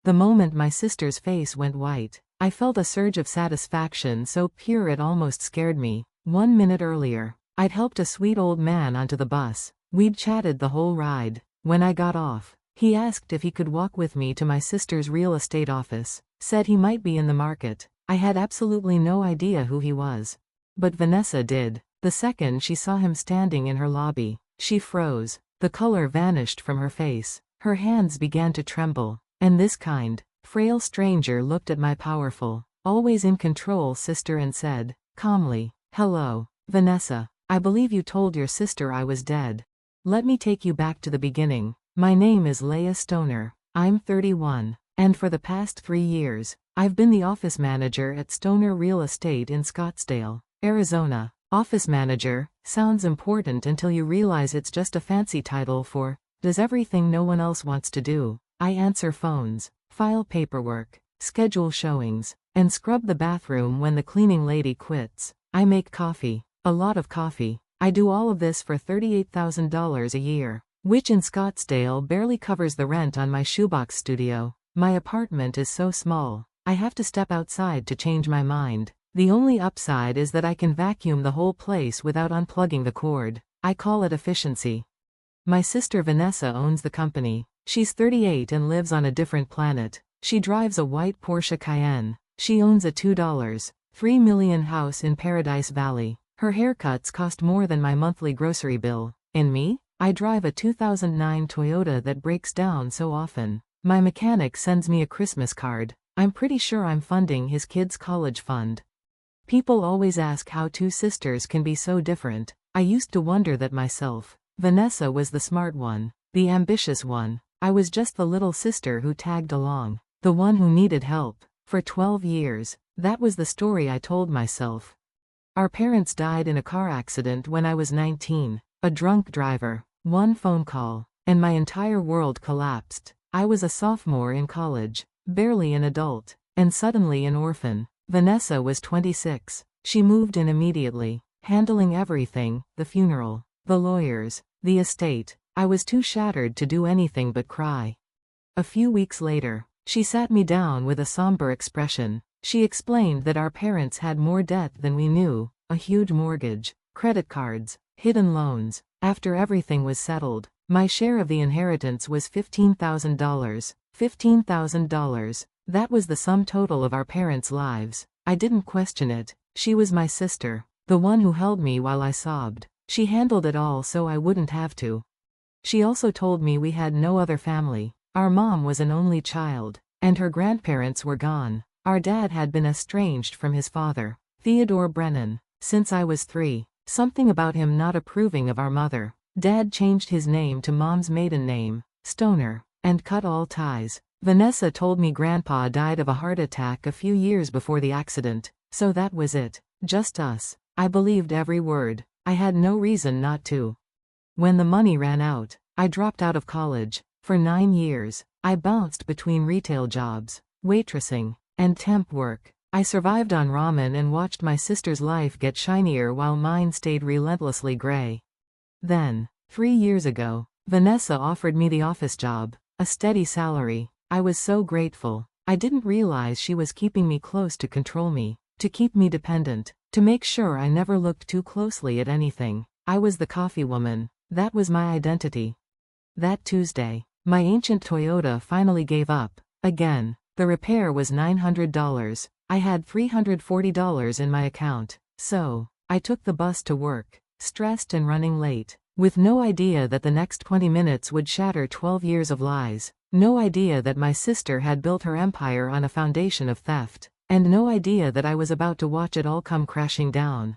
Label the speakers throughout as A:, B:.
A: The moment my sister's face went white, I felt a surge of satisfaction so pure it almost scared me. 1 minute earlier, I'd helped a sweet old man onto the bus. We'd chatted the whole ride. When I got off, he asked if he could walk with me to my sister's real estate office, said he might be in the market. I had absolutely no idea who he was. But Vanessa did. The second she saw him standing in her lobby, she froze. The color vanished from her face. Her hands began to tremble. And this kind, frail stranger looked at my powerful, always in control sister and said, calmly, "Hello, Vanessa. I believe you told your sister I was dead. Let me take you back to the beginning. My name is Leah Stoner. I'm 31, and for the past 3 years, I've been the office manager at Stoner Real Estate in Scottsdale, Arizona." Office manager sounds important until you realize it's just a fancy title for does everything no one else wants to do. I answer phones, file paperwork, schedule showings, and scrub the bathroom when the cleaning lady quits. I make coffee, a lot of coffee. I do all of this for $38,000 a year, which in Scottsdale barely covers the rent on my shoebox studio. My apartment is so small, I have to step outside to change my mind. The only upside is that I can vacuum the whole place without unplugging the cord. I call it efficiency. My sister Vanessa owns the company. She's 38 and lives on a different planet. She drives a white Porsche Cayenne. She owns a $2.3 million house in Paradise Valley. Her haircuts cost more than my monthly grocery bill. And me? I drive a 2009 Toyota that breaks down so often. My mechanic sends me a Christmas card. I'm pretty sure I'm funding his kid's college fund. People always ask how two sisters can be so different. I used to wonder that myself. Vanessa was the smart one, the ambitious one. I was just the little sister who tagged along, the one who needed help. For 12 years, that was the story I told myself. Our parents died in a car accident when I was 19, a drunk driver. One phone call, and my entire world collapsed. I was a sophomore in college, barely an adult, and suddenly an orphan. Vanessa was 26. She moved in immediately, handling everything, the funeral, the lawyers, the estate. I was too shattered to do anything but cry. A few weeks later, she sat me down with a somber expression. She explained that our parents had more debt than we knew, a huge mortgage, credit cards, hidden loans. After everything was settled, my share of the inheritance was $15,000. $15,000. That was the sum total of our parents' lives. I didn't question it. She was my sister, the one who held me while I sobbed. She handled it all so I wouldn't have to. She also told me we had no other family. Our mom was an only child, and her grandparents were gone. Our dad had been estranged from his father, Theodore Brennan, since I was 3. Something about him not approving of our mother. Dad changed his name to mom's maiden name, Stoner, and cut all ties. Vanessa told me Grandpa died of a heart attack a few years before the accident, so that was it. Just us. I believed every word. I had no reason not to. When the money ran out, I dropped out of college. For 9 years, I bounced between retail jobs, waitressing, and temp work. I survived on ramen and watched my sister's life get shinier while mine stayed relentlessly gray. Then, 3 years ago, Vanessa offered me the office job, a steady salary. I was so grateful. I didn't realize she was keeping me close to control me, to keep me dependent, to make sure I never looked too closely at anything. I was the coffee woman. That was my identity. That Tuesday, my ancient Toyota finally gave up. Again, the repair was $900. I had $340 in my account. So, I took the bus to work, stressed and running late, with no idea that the next 20 minutes would shatter 12 years of lies. No idea that my sister had built her empire on a foundation of theft, and no idea that I was about to watch it all come crashing down.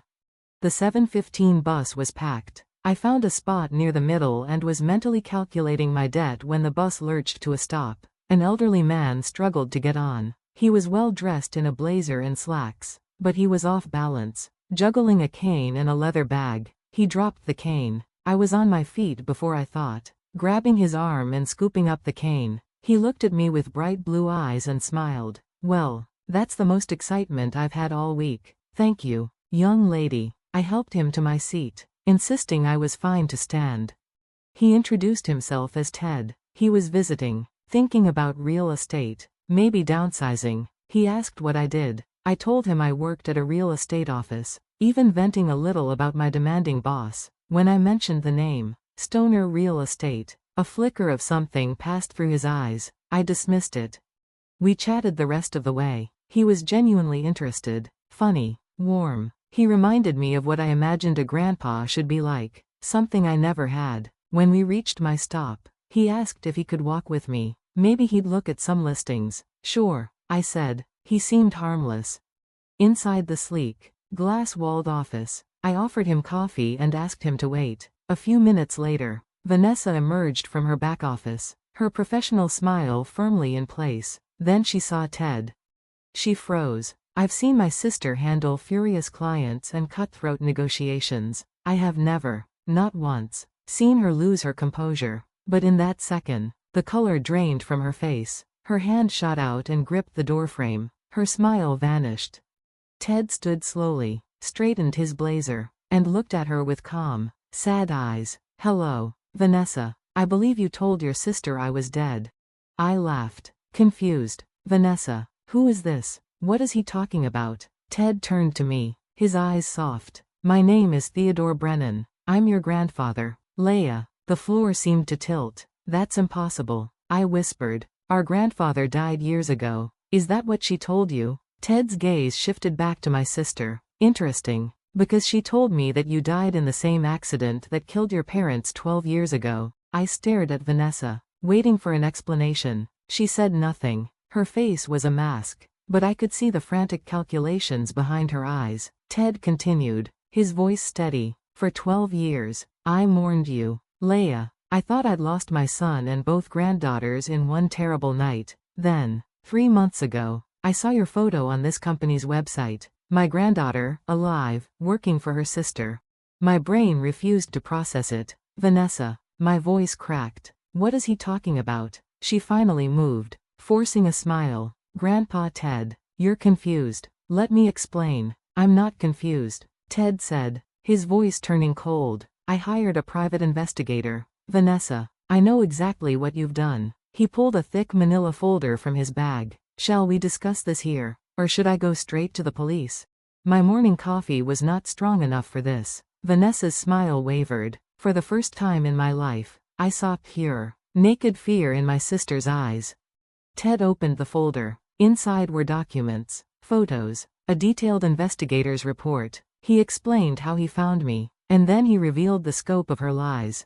A: The 7:15 bus was packed. I found a spot near the middle and was mentally calculating my debt when the bus lurched to a stop. An elderly man struggled to get on. He was well dressed in a blazer and slacks, but he was off balance, juggling a cane and a leather bag. He dropped the cane. I was on my feet before I thought, grabbing his arm and scooping up the cane. He looked at me with bright blue eyes and smiled. "Well, that's the most excitement I've had all week. Thank you, young lady." I helped him to my seat, insisting I was fine to stand. He introduced himself as Ted. He was visiting, thinking about real estate. Maybe downsizing. He asked what I did. I told him I worked at a real estate office, even venting a little about my demanding boss. When I mentioned the name, Stoner Real Estate, a flicker of something passed through his eyes. I dismissed it. We chatted the rest of the way. He was genuinely interested, funny, warm. He reminded me of what I imagined a grandpa should be like, something I never had. When we reached my stop, he asked if he could walk with me. Maybe he'd look at some listings. Sure, I said. He seemed harmless. Inside the sleek, glass-walled office, I offered him coffee and asked him to wait. A few minutes later, Vanessa emerged from her back office, her professional smile firmly in place. Then she saw Ted. She froze. I've seen my sister handle furious clients and cutthroat negotiations. I have never, not once, seen her lose her composure. But in that second, the color drained from her face. Her hand shot out and gripped the doorframe. Her smile vanished. Ted stood slowly, straightened his blazer, and looked at her with calm, sad eyes. Hello, Vanessa. I believe you told your sister I was dead. I laughed, confused. Vanessa, who is this? What is he talking about? Ted turned to me, his eyes soft. My name is Theodore Brennan. I'm your grandfather. Leah. The floor seemed to tilt. That's impossible, I whispered. Our grandfather died years ago. Is that what she told you? Ted's gaze shifted back to my sister. Interesting, because she told me that you died in the same accident that killed your parents 12 years ago. I stared at Vanessa, waiting for an explanation. She said nothing. Her face was a mask, but I could see the frantic calculations behind her eyes. Ted continued, his voice steady. For 12 years, I mourned you, Leah. I thought I'd lost my son and both granddaughters in one terrible night. Then, 3 months ago, I saw your photo on this company's website. My granddaughter, alive, working for her sister. My brain refused to process it. Vanessa. My voice cracked. What is he talking about? She finally moved, forcing a smile. Grandpa Ted, you're confused. Let me explain. I'm not confused, Ted said, his voice turning cold. I hired a private investigator. Vanessa, I know exactly what you've done. He pulled a thick manila folder from his bag. Shall we discuss this here, or should I go straight to the police? My morning coffee was not strong enough for this. Vanessa's smile wavered. For the first time in my life, I saw pure, naked fear in my sister's eyes. Ted opened the folder. Inside were documents, photos, a detailed investigator's report. He explained how he found me, and then he revealed the scope of her lies.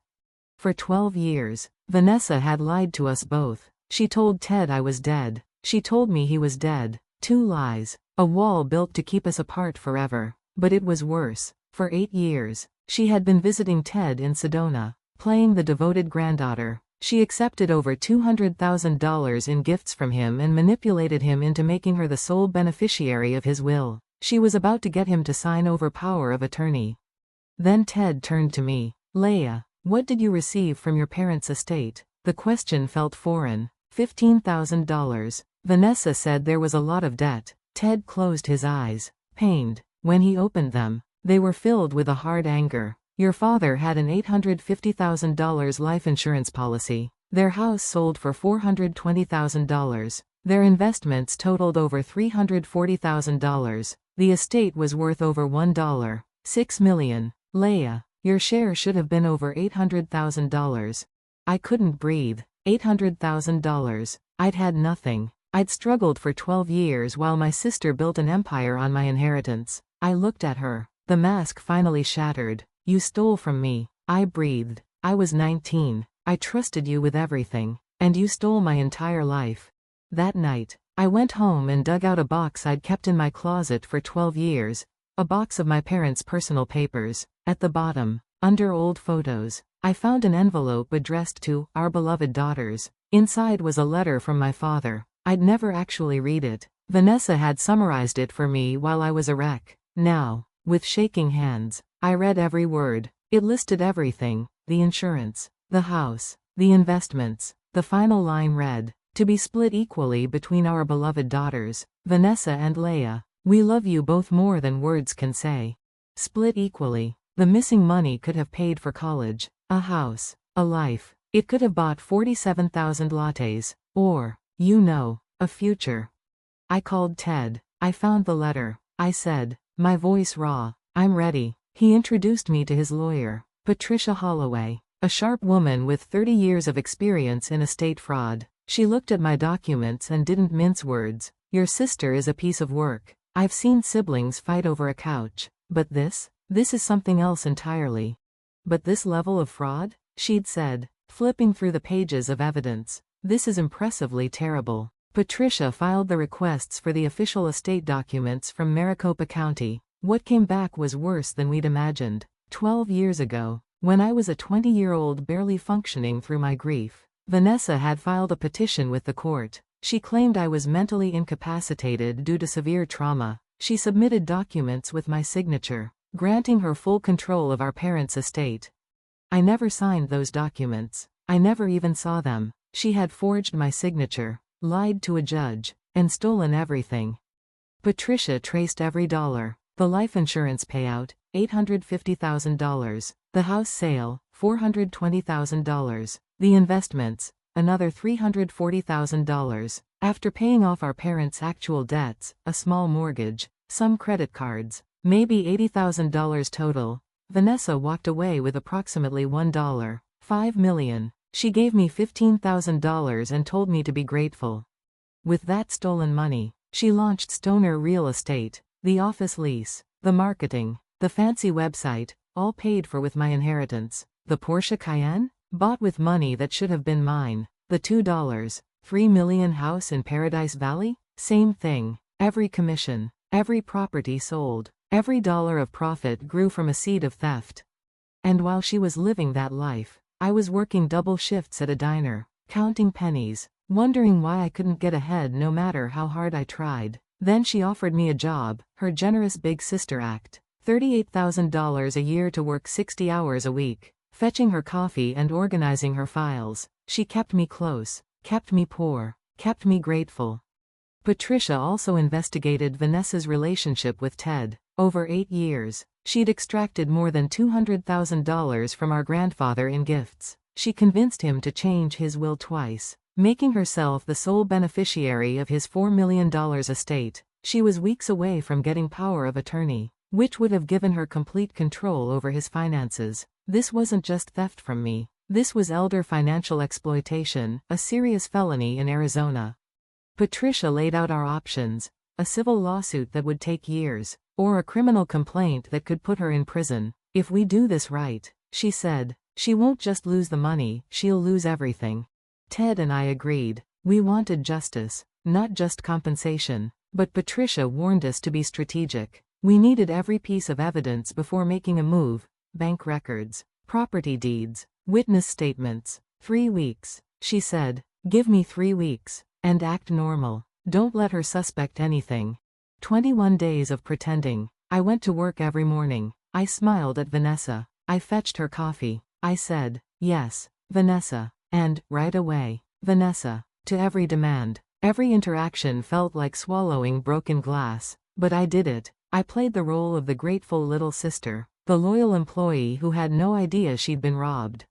A: For 12 years, Vanessa had lied to us both. She told Ted I was dead. She told me he was dead. 2 lies. A wall built to keep us apart forever. But it was worse. For 8 years, she had been visiting Ted in Sedona, playing the devoted granddaughter. She accepted over $200,000 in gifts from him and manipulated him into making her the sole beneficiary of his will. She was about to get him to sign over power of attorney. Then Ted turned to me. Leah, what did you receive from your parents' estate? The question felt foreign. $15,000. Vanessa said there was a lot of debt. Ted closed his eyes, pained. When he opened them, they were filled with a hard anger. Your father had an $850,000 life insurance policy. Their house sold for $420,000. Their investments totaled over $340,000. The estate was worth over $1.6 million. Leah, your share should have been over $800,000. I couldn't breathe. $800,000. I'd had nothing. I'd struggled for 12 years while my sister built an empire on my inheritance. I looked at her. The mask finally shattered. You stole from me. I breathed. I was 19. I trusted you with everything. And you stole my entire life. That night, I went home and dug out a box I'd kept in my closet for 12 years. A box of my parents' personal papers. At the bottom, under old photos, I found an envelope addressed to our beloved daughters. Inside was a letter from my father. I'd never actually read it. Vanessa had summarized it for me while I was a wreck. Now, with shaking hands, I read every word. It listed everything: the insurance, the house, the investments. The final line read, to be split equally between our beloved daughters, Vanessa and Leah. We love you both more than words can say. Split equally. The missing money could have paid for college, a house, a life. It could have bought 47,000 lattes. Or, A future. I called Ted. I found the letter. I said, my voice raw, I'm ready. He introduced me to his lawyer, Patricia Holloway, a sharp woman with 30 years of experience in estate fraud. She looked at my documents and didn't mince words. Your sister is a piece of work. I've seen siblings fight over a couch. But this is something else entirely. But this level of fraud? She'd said, flipping through the pages of evidence. This is impressively terrible. Patricia filed the requests for the official estate documents from Maricopa County. What came back was worse than we'd imagined. 12 years ago, when I was a 20-year-old barely functioning through my grief, Vanessa had filed a petition with the court. She claimed I was mentally incapacitated due to severe trauma. She submitted documents with my signature, granting her full control of our parents' estate. I never signed those documents. I never even saw them. She had forged my signature, lied to a judge, and stolen everything. Patricia traced every dollar. The life insurance payout, $850,000. The house sale, $420,000. The investments, another $340,000. After paying off our parents' actual debts, a small mortgage, some credit cards, maybe $80,000 total, Vanessa walked away with approximately $1.5 million. She gave me $15,000 and told me to be grateful. With that stolen money, she launched Stoner Real Estate, the office lease, the marketing, the fancy website, all paid for with my inheritance. The Porsche Cayenne? Bought with money that should have been mine. The $2.3 million house in Paradise Valley? Same thing. Every commission, every property sold, every dollar of profit grew from a seed of theft. And while she was living that life, I was working double shifts at a diner, counting pennies, wondering why I couldn't get ahead no matter how hard I tried. Then she offered me a job, her generous big sister act. $38,000 a year to work 60 hours a week, fetching her coffee and organizing her files. She kept me close, kept me poor, kept me grateful. Patricia also investigated Vanessa's relationship with Ted. Over 8 years, she'd extracted more than $200,000 from our grandfather in gifts. She convinced him to change his will twice, making herself the sole beneficiary of his $4 million estate. She was weeks away from getting power of attorney, which would have given her complete control over his finances. This wasn't just theft from me. This was elder financial exploitation, a serious felony in Arizona. Patricia laid out our options: a civil lawsuit that would take years, or a criminal complaint that could put her in prison. If we do this right, she said, she won't just lose the money, she'll lose everything. Ted and I agreed. We wanted justice, not just compensation. But Patricia warned us to be strategic. We needed every piece of evidence before making a move: bank records, property deeds, witness statements. 3 weeks, she said. Give me 3 weeks. And act normal. Don't let her suspect anything. 21 days of pretending. I went to work every morning. I smiled at Vanessa. I fetched her coffee. I said, yes, Vanessa. And, right away, Vanessa. To every demand. Every interaction felt like swallowing broken glass. But I did it. I played the role of the grateful little sister, the loyal employee who had no idea she'd been robbed.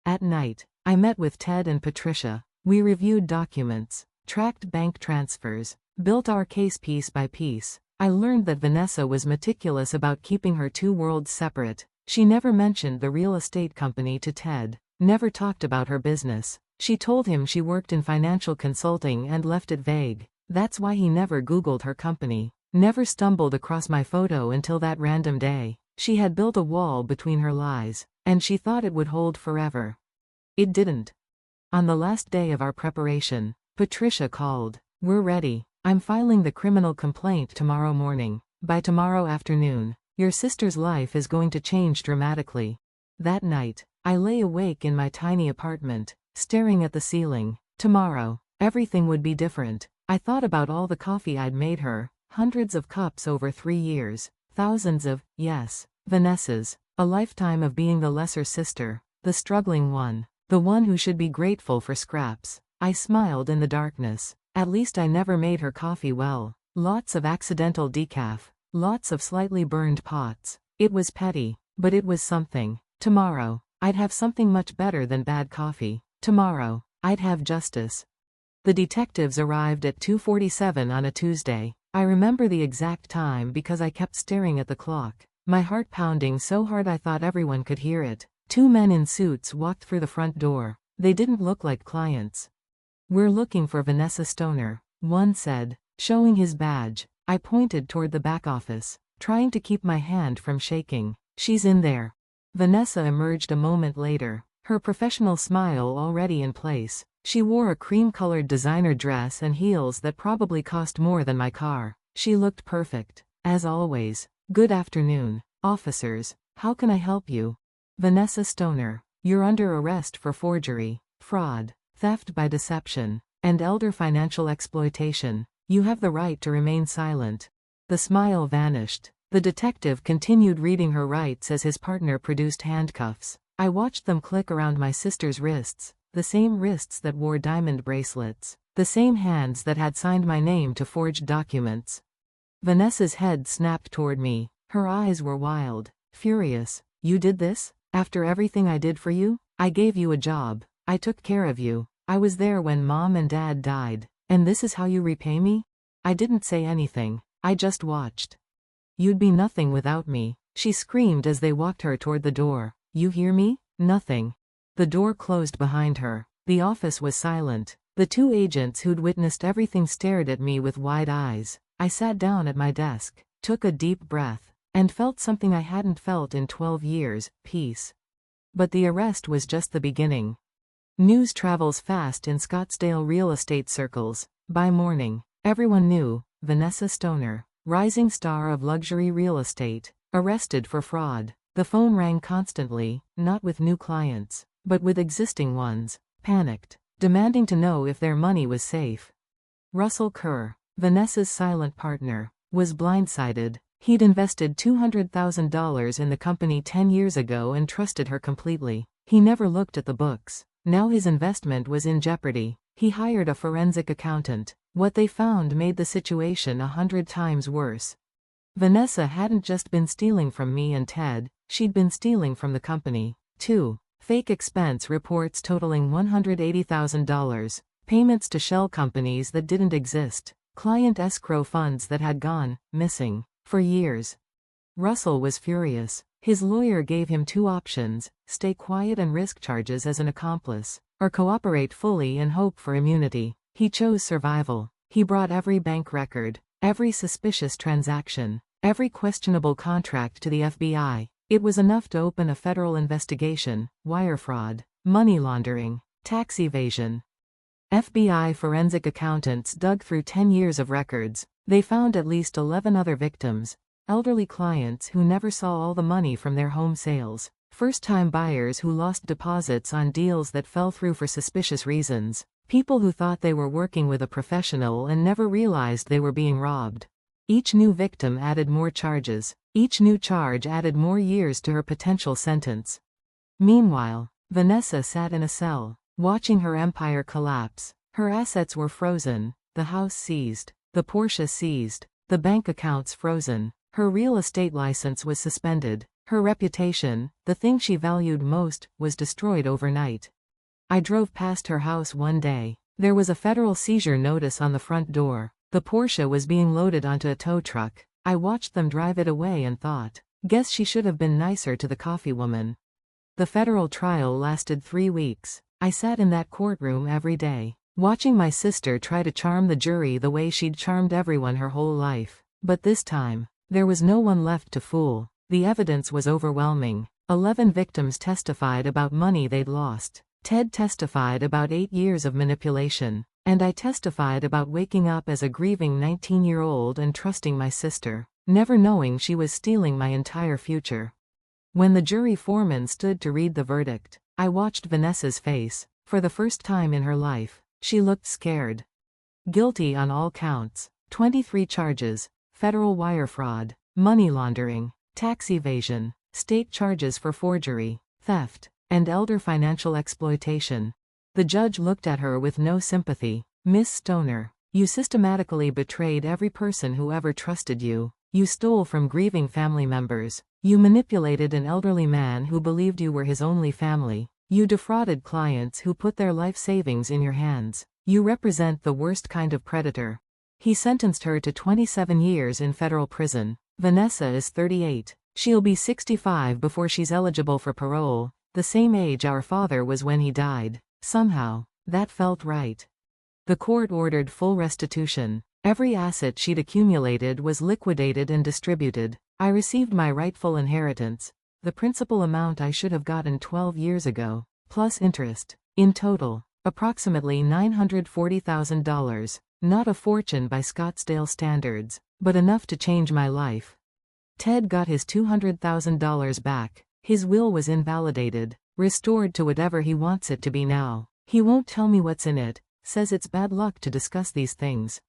A: At night, I met with Ted and Patricia. We reviewed documents, tracked bank transfers, built our case piece by piece. I learned that Vanessa was meticulous about keeping her two worlds separate. She never mentioned the real estate company to Ted, never talked about her business. She told him she worked in financial consulting and left it vague. That's why he never Googled her company, never stumbled across my photo until that random day. She had built a wall between her lies, and she thought it would hold forever. It didn't. On the last day of our preparation, Patricia called. We're ready. I'm filing the criminal complaint tomorrow morning. By tomorrow afternoon, your sister's life is going to change dramatically. That night, I lay awake in my tiny apartment, staring at the ceiling. Tomorrow, everything would be different. I thought about all the coffee I'd made her, hundreds of cups over 3 years, thousands of, yes, Vanessas, a lifetime of being the lesser sister, the struggling one, the one who should be grateful for scraps. I smiled in the darkness. At least I never made her coffee well. Lots of accidental decaf, lots of slightly burned pots. It was petty, but it was something. Tomorrow, I'd have something much better than bad coffee. Tomorrow, I'd have justice. The detectives arrived at 2:47 on a Tuesday. I remember the exact time because I kept staring at the clock, my heart pounding so hard I thought everyone could hear it. Two men in suits walked through the front door. They didn't look like clients. "We're looking for Vanessa Stoner," one said, showing his badge. I pointed toward the back office, trying to keep my hand from shaking. "She's in there." Vanessa emerged a moment later, her professional smile already in place. She wore a cream-colored designer dress and heels that probably cost more than my car. She looked perfect, as always. "Good afternoon, officers. How can I help you?" "Vanessa Stoner, you're under arrest for forgery, fraud, theft by deception, and elder financial exploitation. You have the right to remain silent." The smile vanished. The detective continued reading her rights as his partner produced handcuffs. I watched them click around my sister's wrists, the same wrists that wore diamond bracelets, the same hands that had signed my name to forged documents. Vanessa's head snapped toward me. Her eyes were wild, furious. "You did this? After everything I did for you? I gave you a job. I took care of you. I was there when Mom and Dad died. And this is how you repay me?" I didn't say anything. I just watched. "You'd be nothing without me," she screamed as they walked her toward the door. "You hear me? Nothing." The door closed behind her. The office was silent. The two agents who'd witnessed everything stared at me with wide eyes. I sat down at my desk, took a deep breath, and felt something I hadn't felt in 12 years, peace. But the arrest was just the beginning. News travels fast in Scottsdale real estate circles. By morning, everyone knew, Vanessa Stoner, rising star of luxury real estate, arrested for fraud. The phone rang constantly, not with new clients, but with existing ones, panicked, demanding to know if their money was safe. Russell Kerr, Vanessa's silent partner, was blindsided. He'd invested $200,000 in the company 10 years ago and trusted her completely. He never looked at the books. Now his investment was in jeopardy. He hired a forensic accountant. What they found made the situation 100 times worse. Vanessa hadn't just been stealing from me and Ted, she'd been stealing from the company, too. Fake expense reports totaling $180,000, payments to shell companies that didn't exist, client escrow funds that had gone missing for years. Russell was furious. His lawyer gave him two options: stay quiet and risk charges as an accomplice, or cooperate fully and hope for immunity. He chose survival. He brought every bank record, every suspicious transaction, every questionable contract to the FBI. It was enough to open a federal investigation: wire fraud, money laundering, tax evasion. FBI forensic accountants dug through 10 years of records. They found at least 11 other victims. Elderly clients who never saw all the money from their home sales. First-time buyers who lost deposits on deals that fell through for suspicious reasons. People who thought they were working with a professional and never realized they were being robbed. Each new victim added more charges. Each new charge added more years to her potential sentence. Meanwhile, Vanessa sat in a cell, watching her empire collapse. Her assets were frozen, the house seized, the Porsche seized, the bank accounts frozen. Her real estate license was suspended. Her reputation, the thing she valued most, was destroyed overnight. I drove past her house one day. There was a federal seizure notice on the front door. The Porsche was being loaded onto a tow truck. I watched them drive it away and thought, guess she should have been nicer to the coffee woman. The federal trial lasted 3 weeks. I sat in that courtroom every day, watching my sister try to charm the jury the way she'd charmed everyone her whole life. But this time, there was no one left to fool. The evidence was overwhelming. 11 victims testified about money they'd lost. Ted testified about 8 years of manipulation. And I testified about waking up as a grieving 19-year-old and trusting my sister, never knowing she was stealing my entire future. When the jury foreman stood to read the verdict, I watched Vanessa's face. For the first time in her life, she looked scared. Guilty on all counts. 23 charges. Federal wire fraud, money laundering, tax evasion, state charges for forgery, theft, and elder financial exploitation. The judge looked at her with no sympathy. "Miss Stoner, you systematically betrayed every person who ever trusted you. You stole from grieving family members. You manipulated an elderly man who believed you were his only family. You defrauded clients who put their life savings in your hands. You represent the worst kind of predator. He sentenced her to 27 years in federal prison. Vanessa is 38. She'll be 65 before she's eligible for parole, the same age our father was when he died. Somehow, that felt right. The court ordered full restitution. Every asset she'd accumulated was liquidated and distributed. I received my rightful inheritance, the principal amount I should have gotten 12 years ago, plus interest. In total, approximately $940,000. Not a fortune by Scottsdale standards, but enough to change my life. Ted got his $200,000 back. His will was invalidated, restored to whatever he wants it to be now. He won't tell me what's in it, says it's bad luck to discuss these things.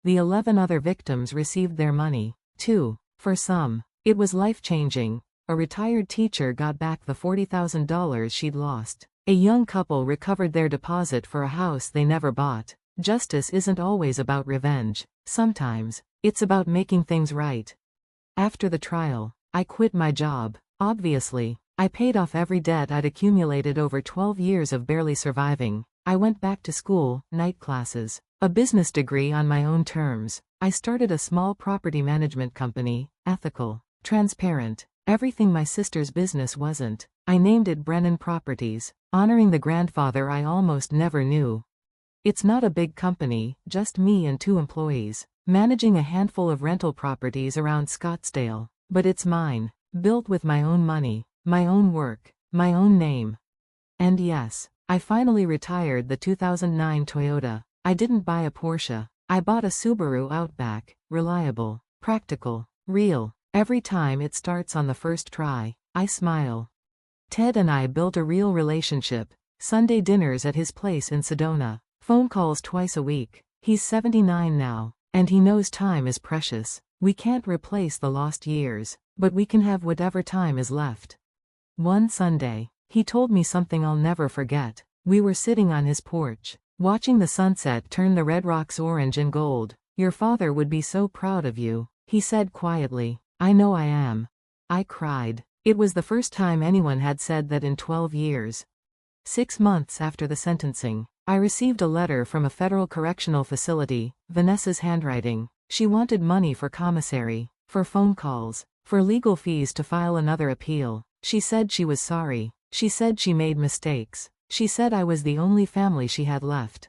A: The 11 other victims received their money, too. For some, it was life-changing. A retired teacher got back the $40,000 she'd lost. A young couple recovered their deposit for a house they never bought. Justice isn't always about revenge. Sometimes, it's about making things right. After the trial, I quit my job. Obviously, I paid off every debt I'd accumulated over 12 years of barely surviving. I went back to school, night classes, a business degree on my own terms. I started a small property management company, ethical, transparent, everything my sister's business wasn't. I named it Brennan Properties, honoring the grandfather I almost never knew. It's not a big company, just me and 2 employees, managing a handful of rental properties around Scottsdale. But it's mine, built with my own money, my own work, my own name. And yes, I finally retired the 2009 Toyota. I didn't buy a Porsche. I bought a Subaru Outback, reliable, practical, real. Every time it starts on the first try, I smile. Ted and I built a real relationship. Sunday dinners at his place in Sedona. Phone calls twice a week. He's 79 now, and he knows time is precious. We can't replace the lost years, but we can have whatever time is left. One Sunday, he told me something I'll never forget. We were sitting on his porch, watching the sunset turn the red rocks orange and gold. Your father would be so proud of you, he said quietly. I know I am. I cried. It was the first time anyone had said that in 12 years. 6 months after the sentencing, I received a letter from a federal correctional facility, Vanessa's handwriting. She wanted money for commissary, for phone calls, for legal fees to file another appeal. She said she was sorry. She said she made mistakes. She said I was the only family she had left.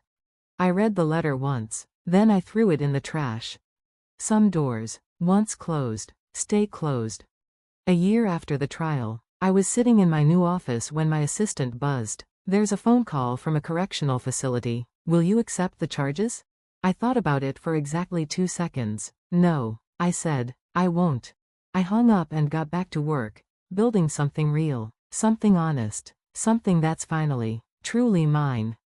A: I read the letter once, then I threw it in the trash. Some doors, once closed, stay closed. A year after the trial, I was sitting in my new office when my assistant buzzed. There's a phone call from a correctional facility. Will you accept the charges? I thought about it for exactly 2 seconds. No, I said, I won't. I hung up and got back to work, building something real, something honest, something that's finally, truly mine.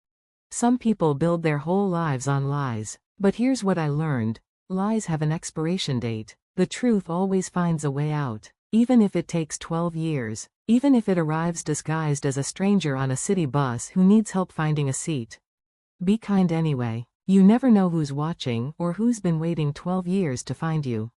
A: Some people build their whole lives on lies, but here's what I learned. Lies have an expiration date. The truth always finds a way out, even if it takes 12 years, even if it arrives disguised as a stranger on a city bus who needs help finding a seat. Be kind anyway. You never know who's watching or who's been waiting 12 years to find you.